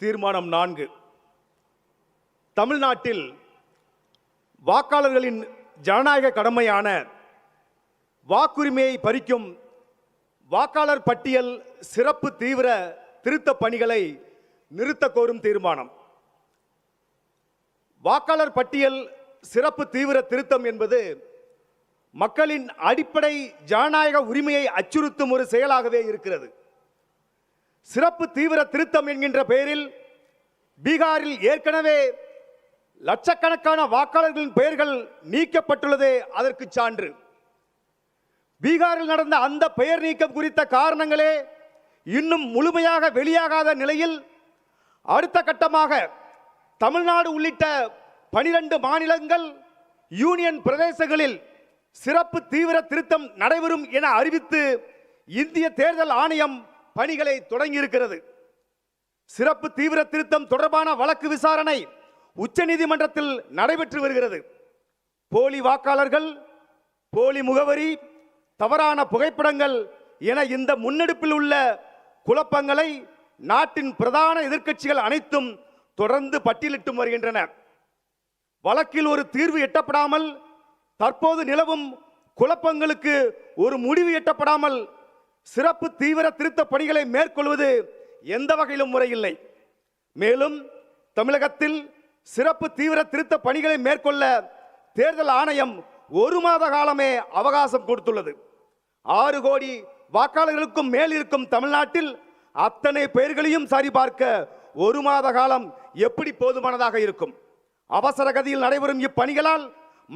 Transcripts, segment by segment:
தீர்மானம் 4. தமிழ்நாட்டில் வாக்காளர்களின் ஜனநாயக கடமையான வாக்குரிமையை பறிக்கும் வாக்காளர் பட்டியல் சிறப்பு தீவிர திருத்த பணிகளை நிறுத்த கோரும் தீர்மானம். வாக்காளர் பட்டியல் சிறப்பு தீவிர திருத்தம் என்பது மக்களின் அடிப்படை ஜனநாயக உரிமையை அச்சுறுத்தும் ஒரு செயலாகவே இருக்கிறது. சிறப்பு தீவிர திருத்தம் என்கின்ற பெயரில் பீகாரில் ஏற்கனவே லட்சக்கணக்கான வாக்காளர்களின் பெயர்கள் நீக்கப்பட்டுள்ளதே அதற்கு சான்று. பீகாரில் நடந்த அந்த பெயர் நீக்கம் குறித்த காரணங்களே இன்னும் முழுமையாக வெளியாகாத நிலையில் அடுத்த கட்டமாக தமிழ்நாடு உள்ளிட்ட 12 மாநிலங்கள் யூனியன் பிரதேசங்களில் சிறப்பு தீவிர திருத்தம் நடைபெறும் என அறிவித்து இந்திய தேர்தல் ஆணையம் பணிகளை தொடங்கியிருக்கிறது. சிறப்பு தீவிர திருத்தம் தொடர்பான வழக்கு விசாரணை உச்சநீதிமன்றத்தில் நடைபெற்று வருகிறது. போலி வாக்காளர்கள், போலி முகவரி, தவறான புகைப்படங்கள் என இந்த முன்னெடுப்பில் உள்ள குழப்பங்களை நாட்டின் பிரதான எதிர்க்கட்சிகள் அனைத்தும் தொடர்ந்து பட்டியலிட்டு வருகின்றன. வழக்கில் ஒரு தீர்வு எட்டப்படாமல், தற்போது நிலவும் குழப்பங்களுக்கு ஒரு முடிவு எட்டப்படாமல் சிறப்பு தீவிர திருத்த பணிகளை மேற்கொள்வது எந்த வகையிலும் முறையில்லை. மேலும் தமிழகத்தில் சிறப்பு தீவிர திருத்த பணிகளை மேற்கொள்ள தேர்தல் ஆணையம் 1 மாத காலமே அவகாசம் கொடுத்துள்ளது. 6 கோடி வாக்காளர்களுக்கும் மேல் இருக்கும் தமிழ்நாட்டில் அத்தனை பெயர்களையும் சரிபார்க்க 1 மாத காலம் எப்படி போதுமானதாக இருக்கும்? அவசர கதியில் நடைபெறும் இப்பணிகளால்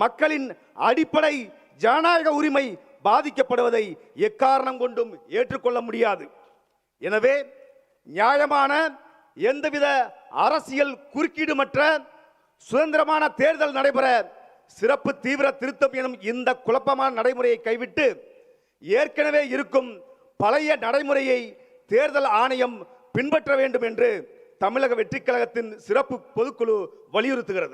மக்களின் அடிப்படை ஜனநாயக உரிமை பாதிக்கப்படுவதை எக்காரணம் கொண்டும் ஏற்றுக்கொள்ள முடியாது. எனவே நியாயமான, எந்தவித அரசியல் குறுக்கீடுமற்ற சுதந்திரமான தேர்தல் நடைபெற சிறப்பு தீவிர திருத்தம் எனும் இந்த குழப்பமான நடைமுறையை கைவிட்டு ஏற்கனவே இருக்கும் பழைய நடைமுறையை தேர்தல் ஆணையம் பின்பற்ற வேண்டும் என்று தமிழக வெற்றிக் கழகத்தின் சிறப்பு பொதுக்குழு வலியுறுத்துகிறது.